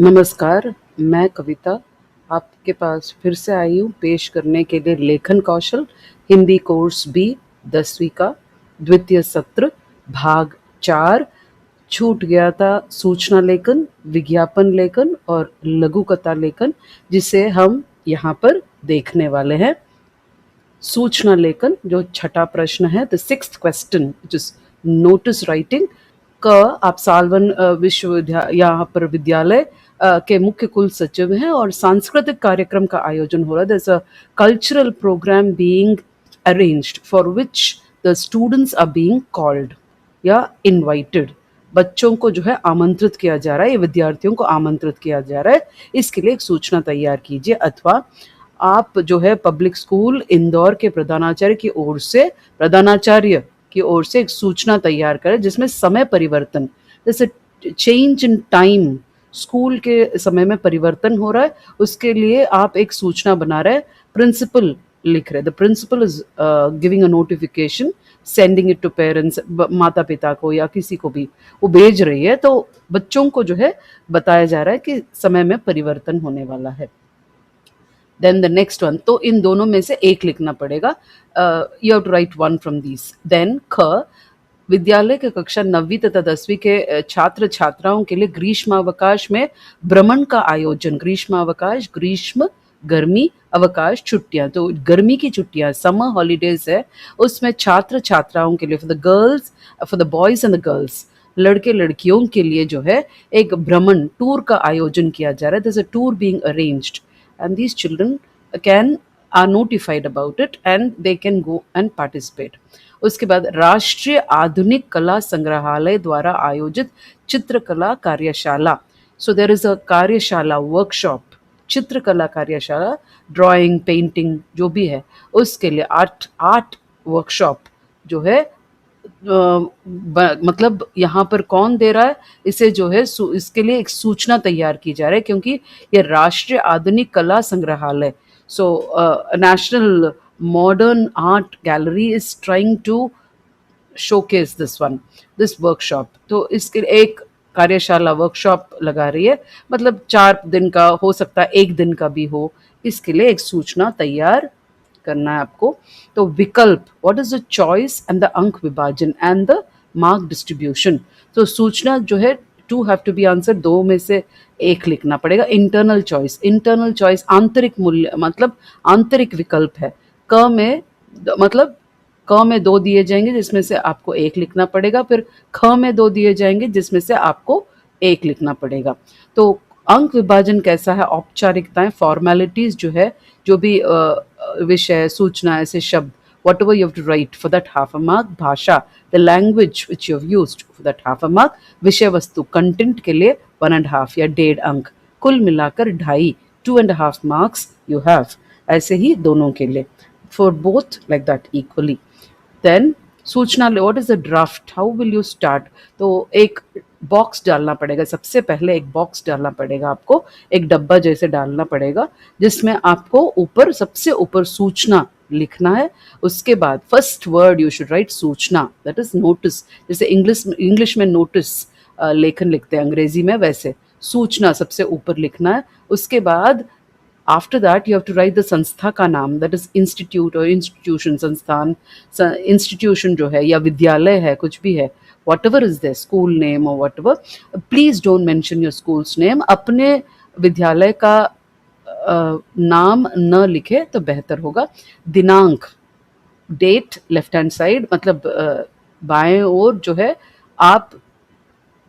नमस्कार, मैं कविता आपके पास फिर से आई हूँ पेश करने के लिए लेखन कौशल हिंदी कोर्स बी 10वीं का द्वितीय सत्र भाग 4। छूट गया था सूचना लेखन, विज्ञापन लेखन और लघु कथा लेखन, जिसे हम यहाँ पर देखने वाले हैं। सूचना लेखन जो छठा प्रश्न है, the sixth question which is notice writing का। आप सालवन विश्वविद्यालय यहाँ पर विद्यालय के मुख्य कुल सचिव हैं और सांस्कृतिक कार्यक्रम का आयोजन हो रहा है। there's a cultural program being arranged for which the students are being called या invited। बच्चों को जो है आमंत्रित किया जा रहा है, ये विद्यार्थियों को आमंत्रित किया जा रहा है। इसके लिए एक सूचना तैयार कीजिए, अथवा आप जो है पब्लिक स्कूल इंदौर के प्रधानाचार्य की ओर से एक सूचना तैयार करें जिसमें समय परिवर्तन, जैसे चेंज इन टाइम, स्कूल के समय में परिवर्तन हो रहा है, उसके लिए आप एक सूचना बना रहे हैं। प्रिंसिपल लिख रहे, the principal is giving a notification, sending it to parents, माता पिता को या किसी को भी वो भेज रही है, तो बच्चों को जो है बताया जा रहा है कि समय में परिवर्तन होने वाला है। देन द नेक्स्ट वन, तो इन दोनों में से एक लिखना पड़ेगा। You have to write one from these. देन ख, विद्यालय के कक्षा 9वीं तथा 10वीं के छात्र छात्राओं के लिए ग्रीष्मावकाश में भ्रमण का आयोजन। ग्रीष्मावकाश, ग्रीष्म गर्मी, अवकाश छुट्टियां, तो गर्मी की छुट्टियां, समर हॉलीडेज है, उसमें छात्र छात्राओं के लिए, for the girls, for the boys and the girls, लड़के लड़कियों के लिए जो है एक भ्रमण टूर का आयोजन किया जा रहा है। This a tour being arranged and these children are notified about it and they can go and participate। उसके बाद राष्ट्रीय आधुनिक कला संग्रहालय द्वारा आयोजित चित्रकला कार्यशाला। सो देयर इज अ कार्यशाला, वर्कशॉप, चित्रकला कार्यशाला, ड्राइंग, पेंटिंग जो भी है उसके लिए आर्ट वर्कशॉप जो है, मतलब यहाँ पर कौन दे रहा है इसे, जो है इसके लिए एक सूचना तैयार की जा रही है, क्योंकि ये राष्ट्रीय आधुनिक कला संग्रहालय, so national modern art gallery is trying to showcase this workshop. तो इसके लिए एक कार्यशाला वर्कशॉप लगा रही है, मतलब 4 दिन का हो सकता है, 1 दिन का भी हो, इसके लिए एक सूचना तैयार करना है आपको। तो विकल्प, what is the choice and the अंक विभाजन एंड द मार्क डिस्ट्रीब्यूशन। तो सूचना जो है 2 हैव टू बी आंसर, 2 में से 1 लिखना पड़ेगा। इंटरनल चॉइस आंतरिक मूल्य, मतलब आंतरिक विकल्प है। क में मतलब क में 2 दिए जाएंगे जिसमें से आपको 1 लिखना पड़ेगा, फिर ख में 2 दिए जाएंगे जिसमें से आपको 1 लिखना पड़ेगा। तो अंक विभाजन कैसा है, औपचारिकताएं, फॉर्मेलिटीज जो है, जो भी विषय, सूचना, ऐसे शब्द, whatever you have to write for that half a mark। भाषा, the language which you have used for that half a mark। विषय वस्तु, कंटेंट के लिए 1.5 या 1.5 अंक, कुल मिलाकर 2.5, 2.5 marks you have। ऐसे ही दोनों के लिए, for both like that equally। Then सूचना, what is the draft, how will you start. तो एक बॉक्स डालना पड़ेगा, सबसे पहले एक बॉक्स डालना पड़ेगा आपको, एक डब्बा जैसे डालना पड़ेगा जिसमें आपको ऊपर, सबसे ऊपर सूचना लिखना है। उसके बाद first word you should write सूचना, दैट इज नोटिस। जैसे इंग्लिश में नोटिस लेखन लिखते हैं, अंग्रेजी में वैसे सूचना सबसे ऊपर लिखना है। उसके बाद after that you have to write the संस्था का नाम, that is institute or institution, संस्थान, institution जो है या विद्यालय है, कुछ भी है, whatever is there, school name or whatever, please don't mention your school's name। अपने विद्यालय का नाम न लिखे तो बेहतर होगा। दिनांक, डेट, लेफ्ट हैंड साइड, मतलब बाएं ओर जो है आप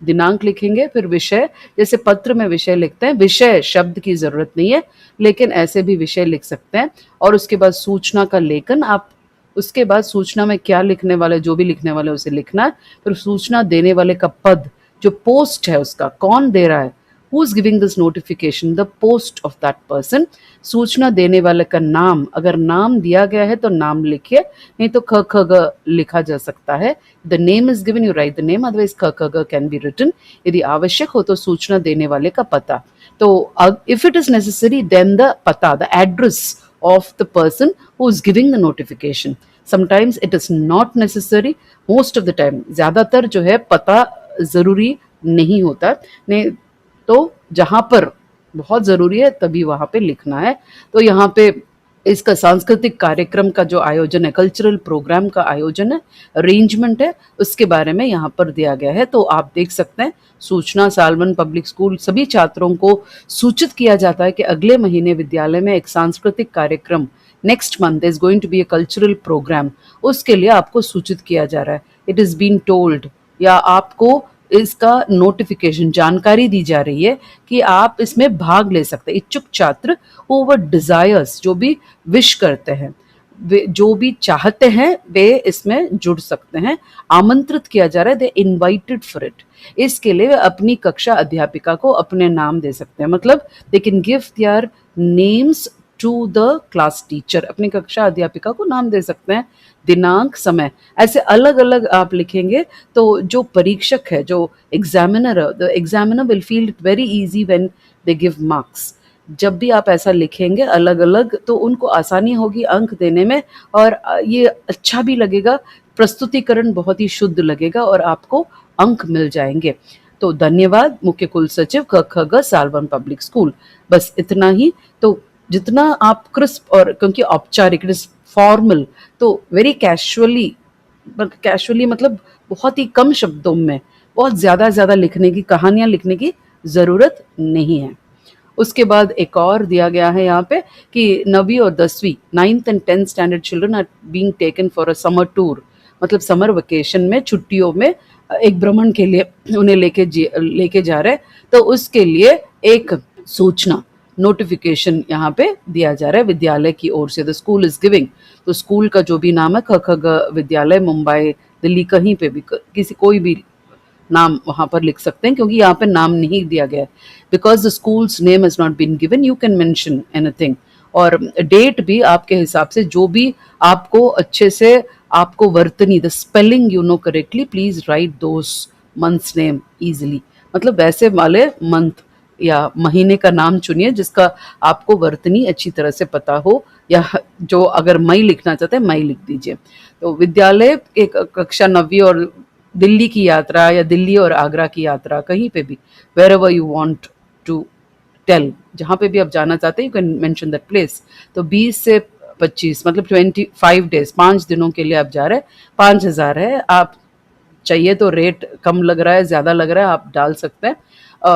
दिनांक लिखेंगे। फिर विषय, जैसे पत्र में विषय लिखते हैं, विषय शब्द की जरूरत नहीं है लेकिन ऐसे भी विषय लिख सकते हैं। और उसके बाद सूचना का लेखन, आप उसके बाद सूचना में क्या लिखने वाले, जो भी लिखने वाले उसे लिखना है। फिर सूचना देने वाले का पद, जो पोस्ट है उसका, कौन दे रहा है, who is giving this notification, the post of that person. सूचना देने वाले का नाम, अगर नाम दिया गया है तो नाम लिखिए, नहीं तो ख ख ग लिखा जा सकता है। The name is given, you right the name, otherwise ख ख ग कैन बी रिटन। यदि आवश्यक हो तो सूचना देने वाले का पता। तो if it is necessary then the पता, the address of the person who is giving the notification। sometimes it is not necessary, most of the time, ज़्यादातर जो है पता ज़रूरी नहीं होता। नहीं तो जहाँ पर बहुत ज़रूरी है तभी वहाँ पे लिखना है। तो यहाँ पे इसका सांस्कृतिक कार्यक्रम का जो आयोजन है, कल्चरल प्रोग्राम का आयोजन है, अरेंजमेंट है, उसके बारे में यहाँ पर दिया गया है। तो आप देख सकते हैं, सूचना सालवन पब्लिक स्कूल सभी छात्रों को सूचित किया जाता है कि अगले महीने विद्यालय में एक सांस्कृतिक कार्यक्रम, next month is going to be a cultural programme, उसके लिए आपको सूचित किया जा रहा है। इट इज़ बीन टोल्ड, या आपको इसका नोटिफिकेशन, जानकारी दी जा रही है कि आप इसमें भाग ले सकते हैं। इच्छुक छात्र ओवर डिजायर्स, जो भी विश करते हैं, वे जो भी चाहते हैं वे इसमें जुड़ सकते हैं। आमंत्रित किया जा रहा है, दे इनवाइटेड फॉर इट। इसके लिए वे अपनी कक्षा अध्यापिका को अपने नाम दे सकते हैं, मतलब they can give their names to the class teacher, अपनी कक्षा अध्यापिका को नाम दे सकते हैं, दिनांक, समय, ऐसे अलग अलग आप लिखेंगे तो जो परीक्षक है, जो एग्जामिनर है, the examiner will feel it very easy when they give marks. जब भी आप ऐसा लिखेंगे अलग अलग, तो उनको आसानी होगी अंक देने में, और ये अच्छा भी लगेगा, प्रस्तुतिकरण बहुत ही शुद्ध लगेगा और आपको अंक मिल जाएंगे। तो धन्यवाद मुख्य कुल सचिव क ख ग सालवन पब्लिक स्कूल। बस इतना ही। तो जितना आप क्रिस्प, और क्योंकि औपचारिक, इट इज फॉर्मल, तो वेरी कैजुअली, कैजुअली मतलब बहुत ही कम शब्दों में बहुत ज़्यादा लिखने की, कहानियाँ लिखने की ज़रूरत नहीं है। उसके बाद एक और दिया गया है यहाँ पे कि 9वीं और 10वीं, 9th and 10th standard children are being taken for a summer tour, मतलब समर वेकेशन में, छुट्टियों में एक भ्रमण के लिए उन्हें लेके जा रहे हैं। तो उसके लिए एक सूचना, नोटिफिकेशन यहाँ पे दिया जा रहा है विद्यालय की ओर से। द स्कूल इज गिविंग, तो स्कूल का जो भी नाम है, ख ख ग विद्यालय, मुंबई, दिल्ली, कहीं पे भी किसी कोई भी नाम वहाँ पर लिख सकते हैं, क्योंकि यहाँ पे नाम नहीं दिया गया है। Because the school's name has not been given, you can mention anything. और डेट भी आपके हिसाब से, जो भी आपको अच्छे से, आपको वर्तनी, the spelling you know correctly, please right those months name easily, मतलब वैसे वाले मंथ या महीने का नाम चुनिए जिसका आपको वर्तनी अच्छी तरह से पता हो, या जो अगर मई लिखना चाहते हैं मई लिख दीजिए। तो विद्यालय एक कक्षा 9वीं और दिल्ली की यात्रा, या दिल्ली और आगरा की यात्रा, कहीं पे भी, wherever you want to tell, जहाँ पे भी आप जाना चाहते हैं, you can mention that place. तो 20 से 25, मतलब 25 डेज, 5 दिनों के लिए आप जा रहे हैं। 5,000 है, आप चाहिए तो रेट कम लग रहा है, ज़्यादा लग रहा है, आप डाल सकते हैं।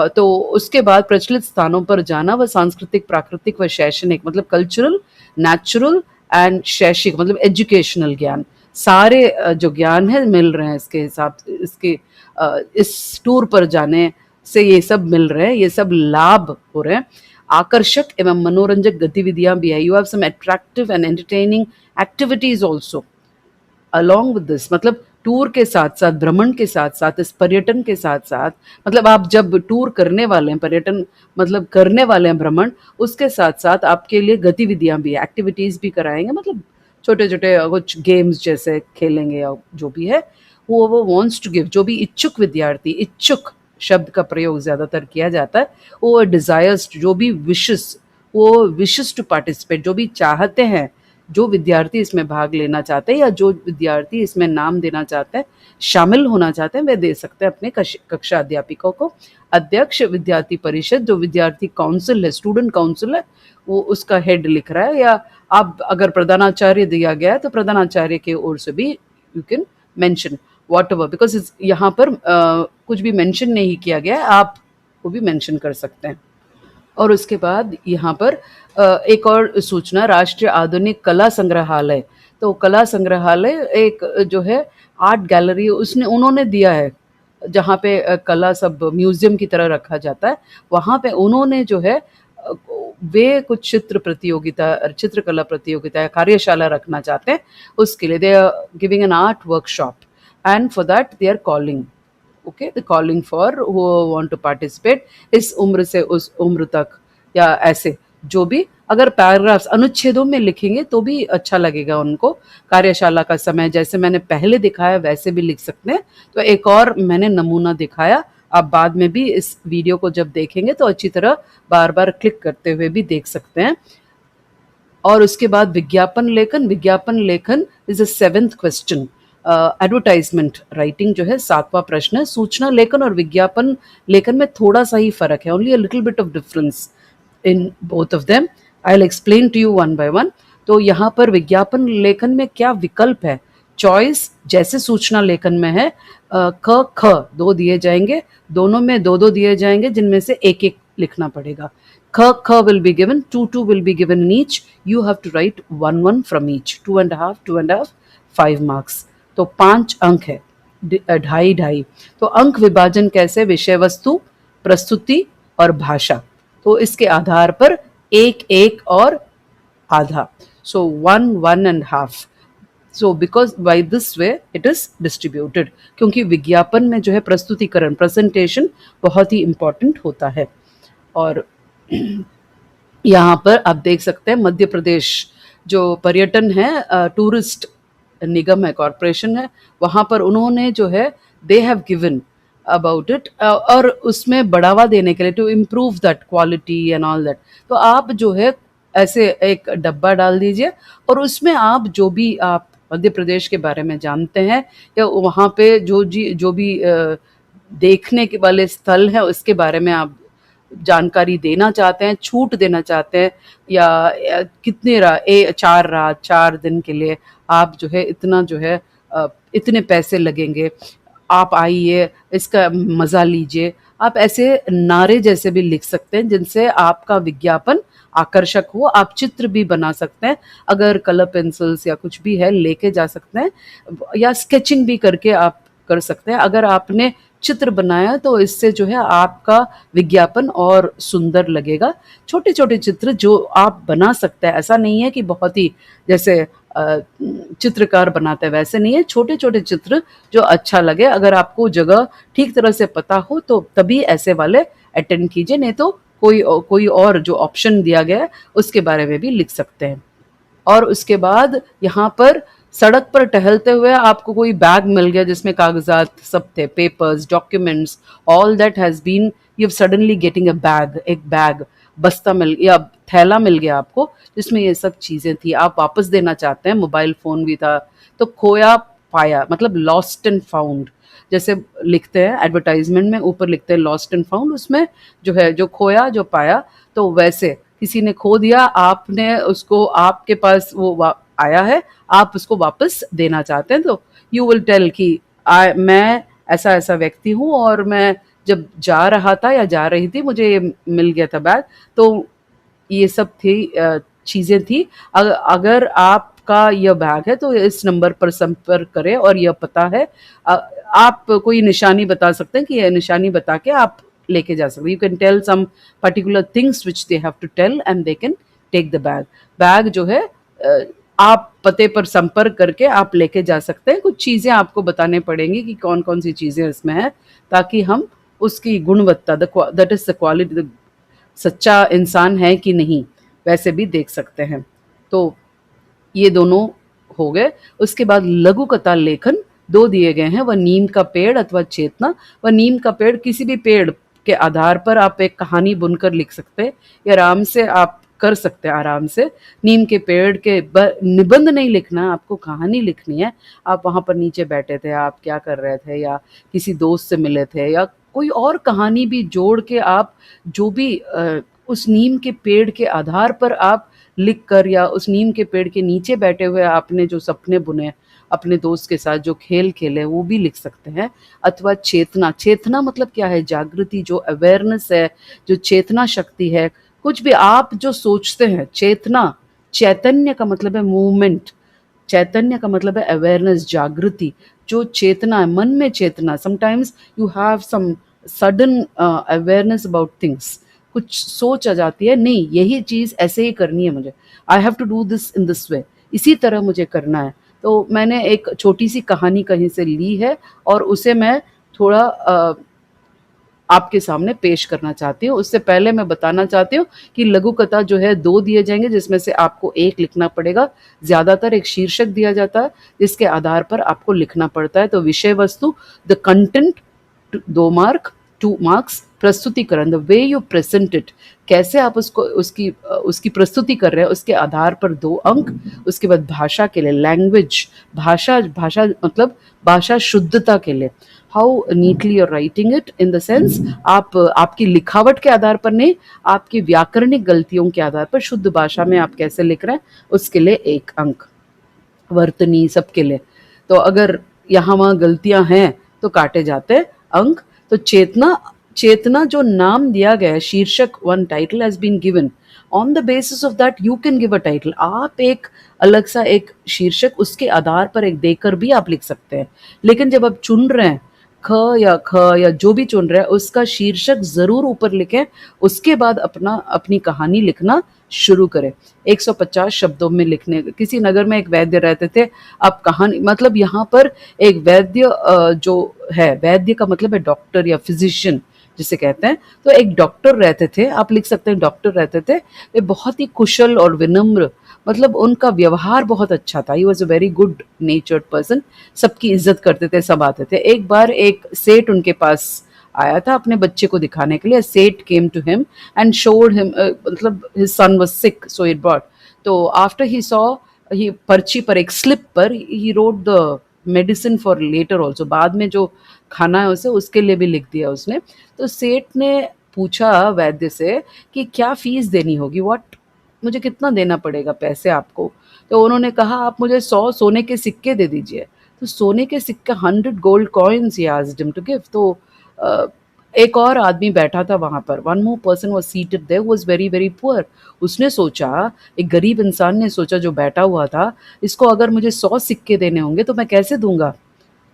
तो उसके बाद प्रचलित स्थानों पर जाना, व सांस्कृतिक, प्राकृतिक व शैक्षणिक, मतलब कल्चरल, नेचुरल एंड शैक्षिक, मतलब एजुकेशनल ज्ञान, सारे जो ज्ञान है मिल रहे हैं इसके हिसाब से, इसके इस टूर पर जाने से ये सब मिल रहे हैं, ये सब लाभ हो रहे हैं। आकर्षक एवं मनोरंजक गतिविधियां भी है, you have some attractive and entertaining activities also along with this, मतलब टूर के साथ साथ, भ्रमण के साथ साथ, इस पर्यटन के साथ साथ, मतलब आप जब टूर करने वाले हैं, पर्यटन मतलब करने वाले हैं, भ्रमण, उसके साथ साथ आपके लिए गतिविधियां भी, एक्टिविटीज भी कराएंगे, मतलब छोटे छोटे कुछ गेम्स जैसे खेलेंगे, या जो भी है वो वॉन्ट्स टू गिव, जो भी इच्छुक विद्यार्थी, इच्छुक शब्द का प्रयोग ज्यादातर किया जाता है, वो डिजायर्स, जो भी विशेस, वो विशेस टू पार्टिसिपेट, जो भी चाहते हैं, जो विद्यार्थी इसमें भाग लेना चाहते हैं, या जो विद्यार्थी इसमें नाम देना चाहते हैं, शामिल होना चाहते हैं, वे दे सकते हैं अपने कक्षा अध्यापिका को। अध्यक्ष विद्यार्थी परिषद, जो विद्यार्थी काउंसिल है, स्टूडेंट काउंसिल है, वो उसका हेड लिख रहा है, या आप अगर प्रधानाचार्य दिया गया है तो प्रधानाचार्य के ओर से भी you can mention what ever, because यहाँ पर कुछ भी मेंशन नहीं किया गया है, आप वो भी मेंशन कर सकते हैं। और उसके बाद यहाँ पर एक और सूचना, राष्ट्रीय आधुनिक कला संग्रहालय, तो कला संग्रहालय एक जो है आर्ट गैलरी, उसने उन्होंने दिया है, जहाँ पे कला सब म्यूजियम की तरह रखा जाता है, वहाँ पे उन्होंने जो है वे कुछ चित्रकला प्रतियोगिता या कार्यशाला रखना चाहते हैं, उसके लिए they are giving an art workshop, and for that they are calling, okay, the calling for who want to participate, इस उम्र से उस उम्र तक, या ऐसे जो भी, अगर पैराग्राफ्स अनुच्छेदों में लिखेंगे तो भी अच्छा लगेगा उनको। कार्यशाला का समय जैसे मैंने पहले दिखाया वैसे भी लिख सकते हैं। तो एक और मैंने नमूना दिखाया, आप बाद में भी इस वीडियो को जब देखेंगे तो अच्छी तरह बार बार क्लिक करते हुए भी देख सकते हैं। और उसके बाद विज्ञापन लेखन, विज्ञापन लेखन is a 7th question. Advertisement writing जो है 7वां प्रश्न है। सूचना लेखन और विज्ञापन लेखन में थोड़ा सा ही फर्क है, only a little bit of difference in both of them. I will explain to you one by one. तो यहाँ पर विज्ञापन लेखन में क्या विकल्प है, चॉइस जैसे सूचना लेखन में है, क ख दो दिए जाएंगे, दोनों में दो दो दिए जाएंगे, जिनमें से एक एक लिखना पड़ेगा। ख ख will be given, two will be given in each, you have to write one from each, 2.5, 5 marks। तो 5 अंक है, ढाई ढाई। तो अंक विभाजन कैसे, विषय वस्तु, प्रस्तुति और भाषा, तो इसके आधार पर एक एक और आधा, सो 1.5। So because by this way it is distributed, क्योंकि विज्ञापन में जो है प्रस्तुतिकरण, प्रेजेंटेशन बहुत ही इंपॉर्टेंट होता है। और यहाँ पर आप देख सकते हैं मध्य प्रदेश जो पर्यटन है, टूरिस्ट निगम है, कॉरपोरेशन है, वहाँ पर उन्होंने जो है they have given about it, और उसमें बढ़ावा देने के लिए to improve that quality and all that. तो आप जो है ऐसे एक डब्बा डाल दीजिए और उसमें आप जो भी आप मध्य प्रदेश के बारे में जानते हैं या वहाँ पे जो भी देखने के वाले स्थल है उसके बारे में आप जानकारी देना चाहते हैं, छूट देना चाहते हैं, या कितने 4 रात 4 दिन के लिए आप जो है इतना जो है इतने पैसे लगेंगे, आप आइए इसका मज़ा लीजिए, आप ऐसे नारे जैसे भी लिख सकते हैं जिनसे आपका विज्ञापन आकर्षक हो। आप चित्र भी बना सकते हैं, अगर कलर पेंसिल्स या कुछ भी है लेके जा सकते हैं, या स्केचिंग भी करके आप कर सकते हैं। अगर आपने चित्र बनाया तो इससे जो है आपका विज्ञापन और सुंदर लगेगा। छोटे छोटे चित्र जो आप बना सकते हैं, ऐसा नहीं है कि बहुत ही जैसे चित्रकार बनाते हैं वैसे नहीं है, छोटे छोटे चित्र जो अच्छा लगे। अगर आपको जगह ठीक तरह से पता हो तो तभी ऐसे वाले अटेंड कीजिए, नहीं तो कोई और जो ऑप्शन दिया गया है उसके बारे में भी लिख सकते हैं। और उसके बाद यहाँ पर सड़क पर टहलते हुए आपको कोई बैग मिल गया जिसमें कागजात सब थे, papers, documents, all that has been, you suddenly getting a bag, एक बैग बस्ता मिल या थैला मिल गया आपको जिसमें ये सब चीज़ें थी, आप वापस देना चाहते हैं, मोबाइल फ़ोन भी था, तो खोया पाया मतलब लॉस्ट एंड फाउंड जैसे लिखते हैं एडवर्टाइजमेंट में, ऊपर लिखते हैं लॉस्ट एंड फाउंड, उसमें जो है जो खोया जो पाया, तो वैसे किसी ने खो दिया, आपने उसको, आपके पास वो आया है, आप उसको वापस देना चाहते हैं, तो यू विल टेल कि मैं ऐसा ऐसा व्यक्ति हूँ और मैं जब जा रहा था या जा रही थी मुझे ये मिल गया था बैग। तो ये सब थी चीज़ें थी। अगर आपका यह बैग है तो इस नंबर पर संपर्क करें और यह पता है, आप कोई निशानी बता सकते हैं कि यह निशानी बता के आप लेके जा सकते हैं। You can tell some particular things which they have to tell and they can take the bag. Bag जो है आप पते पर संपर्क करके आप लेके जा सकते हैं। कुछ चीज़ें आपको बताने पड़ेंगी कि कौन कौन सी चीज़ें इसमें हैं, ताकि हम उसकी गुणवत्ता, दैट इज़ द क्वालिटी, सच्चा इंसान है कि नहीं, वैसे भी देख सकते हैं। तो ये दोनों हो गए। उसके बाद लघु कथा लेखन 2 दिए गए हैं, वह नीम का पेड़ अथवा चेतना। वह नीम का पेड़, किसी भी पेड़ के आधार पर आप एक कहानी बुनकर लिख सकते हैं, या आराम से आप कर सकते हैं आराम से। नीम के पेड़ के निबंध नहीं लिखना, आपको कहानी लिखनी है। आप वहाँ पर नीचे बैठे थे, आप क्या कर रहे थे, या किसी दोस्त से मिले थे, या कोई और कहानी भी जोड़ के आप जो भी उस नीम के पेड़ के आधार पर आप लिख कर, या उस नीम के पेड़ के नीचे बैठे हुए आपने जो सपने बुने अपने दोस्त के साथ, जो खेल खेले, वो भी लिख सकते हैं। अथवा चेतना, चेतना मतलब क्या है, जागृति, जो अवेयरनेस है, जो चेतना शक्ति है, कुछ भी आप जो सोचते हैं। चेतना, चैतन्य का मतलब है मूवमेंट, चैतन्य का मतलब है अवेयरनेस, जागृति, जो चेतना है, मन में चेतना। Sometimes you have some sudden awareness about things, कुछ सोच आ जाती है, नहीं यही चीज़ ऐसे ही करनी है मुझे, I have to do this in this way, इसी तरह मुझे करना है। तो मैंने एक छोटी सी कहानी कहीं से ली है और उसे मैं थोड़ा आपके सामने पेश करना चाहती हूँ। उससे पहले मैं बताना चाहती हूँ कि लघु कथा जो है 2 दिए जाएंगे, जिसमें से आपको 1 लिखना पड़ेगा। ज़्यादातर एक शीर्षक दिया जाता है जिसके आधार पर आपको लिखना पड़ता है। तो विषय वस्तु, द कंटेंट 2 मार्क, 2 मार्क्स, प्रस्तुतिकरण, the way you present it, कैसे आप उसको उसकी प्रस्तुति कर रहे हैं, उसके आधार पर 2 अंक। उसके बाद भाषा के लिए लैंग्वेज, भाषा भाषा मतलब भाषा शुद्धता के लिए, how neatly your writing it, in the sense आप आपकी लिखावट के आधार पर नहीं, आपकी व्याकरणिक गलतियों के आधार पर शुद्ध भाषा में आप कैसे लिख रहे हैं, उसके लिए 1 अंक। वर्तनी सबके लिए, तो अगर यहाँ वहाँ गलतियां हैं तो काटे जाते हैं अंक। तो चेतना, चेतना जो नाम दिया गया है, शीर्षक, one title has been given, on the basis of that you can give a title. आप एक अलग सा एक शीर्षक उसके आधार पर एक देकर भी आप लिख सकते हैं, लेकिन जब आप चुन रहे हैं ख या जो भी चुन रहे हैं उसका शीर्षक जरूर ऊपर लिखें, उसके बाद अपनी कहानी लिखना शुरू करें। 150 शब्दों में लिखने, किसी नगर में एक वैद्य रहते थे। अब कहानी मतलब यहाँ पर एक वैद्य जो है, वैद्य का मतलब है डॉक्टर या फिजिशियन जिसे कहते हैं, तो एक डॉक्टर रहते थे, आप लिख सकते हैं डॉक्टर रहते थे। वे बहुत ही कुशल और विनम्र, मतलब उनका व्यवहार बहुत अच्छा था। He was a very good नेचर्ड person, सबकी इज्जत करते थे, सब आते थे। एक बार एक सेठ उनके पास आया था अपने बच्चे को दिखाने के लिए। Seth came to him and showed him, मतलब his son was sick so it brought, तो आफ्टर ही सॉ, ही पर्ची पर एक स्लिप पर he wrote the medicine for letter also, बाद में जो खाना है उसे उसके लिए भी लिख दिया उसने। तो सेठ ने पूछा वैद्य से कि क्या फीस देनी होगी, व्हाट, मुझे कितना देना पड़ेगा पैसे आपको। तो उन्होंने कहा आप मुझे 100 सोने के सिक्के दे दीजिए। तो सोने के सिक्के 100 गोल्ड कॉइन्स ही आस्क्ड हिम टू गिव। तो अ, एक और आदमी बैठा था वहां पर, one more person was seated there, was very very poor. उसने सोचा, एक गरीब इंसान ने सोचा जो बैठा हुआ था, इसको अगर मुझे 100 सिक्के देने होंगे तो मैं कैसे दूंगा।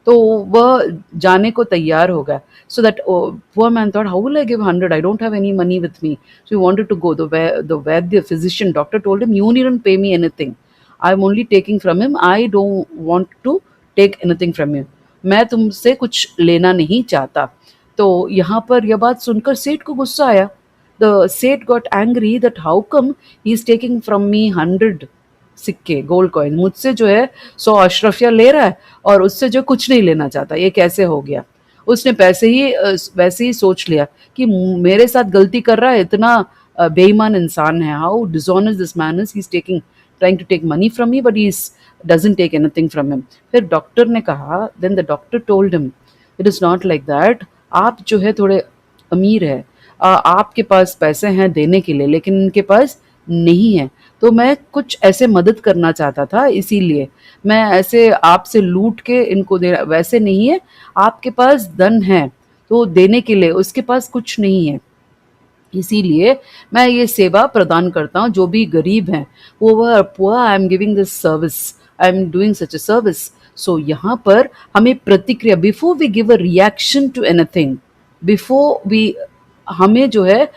तो वह जाने को तैयार हो गया। So that poor man thought, how will I give 100, I don't have any money with me. So he wanted to go. The vaidya physician doctor told him, you needn't pay me anything, I am only taking from him, I don't want to take anything from you, मैं तुमसे कुछ लेना नहीं चाहता। तो यहाँ पर यह बात सुनकर सेठ को गुस्सा आया। द सेठ got angry that how come he is taking from me 100 सिक्के, गोल्ड कॉइन, मुझसे जो है 100 अशरफिया ले रहा है और उससे जो कुछ नहीं लेना चाहता, ये कैसे हो गया। उसने वैसे ही सोच लिया कि मेरे साथ गलती कर रहा है, इतना बेईमान इंसान है, how dishonest this man is, he is taking, trying to take money from me but he doesn't take anything from him. फिर डॉक्टर ने कहा, then the doctor told him, it is not like that, आप जो है थोड़े अमीर है, आपके पास पैसे हैं देने के लिए, लेकिन इनके पास नहीं है। तो मैं कुछ ऐसे मदद करना चाहता था, इसीलिए मैं ऐसे आपसे लूट के इनको दे रहा, वैसे नहीं है, आपके पास धन है तो देने के लिए, उसके पास कुछ नहीं है, इसीलिए मैं ये सेवा प्रदान करता हूँ। जो भी गरीब हैं, वो poor, I am giving this service, I am doing such a service. So यहाँ पर हमें प्रतिक्रिया, before we give a reaction to anything, before we, हमें जो है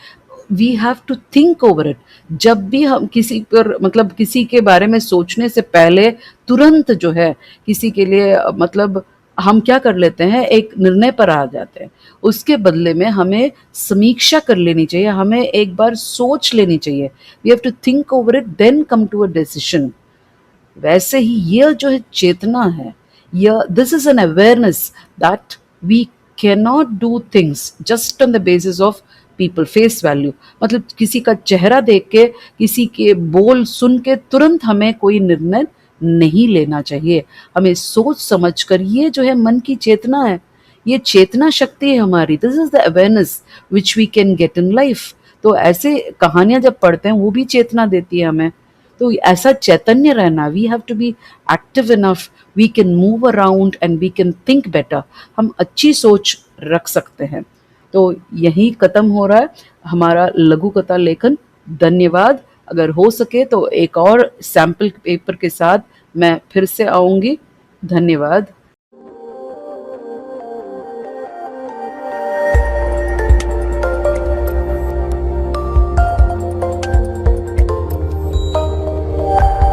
we have to think over it. जब भी हम किसी पर, मतलब किसी के बारे में सोचने से पहले तुरंत जो है किसी के लिए, मतलब हम क्या कर लेते हैं, एक निर्णय पर आ जाते हैं। उसके बदले में हमें समीक्षा कर लेनी चाहिए, हमें एक बार सोच लेनी चाहिए। We have to think over it then come to a decision. वैसे ही यह जो है चेतना है, यह, this is an awareness that we can not do things just on the basis of people face value. मतलब किसी का चेहरा देख के, किसी के बोल सुन के तुरंत हमें कोई निर्णय नहीं लेना चाहिए। हमें सोच समझ कर, ये जो है मन की चेतना है, ये चेतना शक्ति है हमारी, this is the awareness which we can get in life. तो ऐसे कहानियां जब पढ़ते हैं वो भी चेतना देती है हमें। तो ऐसा चैतन्य रहना, we have to be active enough, we can move around and we can think better, हम अच्छी सोच रख सकते हैं। तो यही खत्म हो रहा है हमारा लघु कथा लेखन। धन्यवाद। अगर हो सके तो एक और सैंपल पेपर के साथ मैं फिर से आऊंगी। धन्यवाद।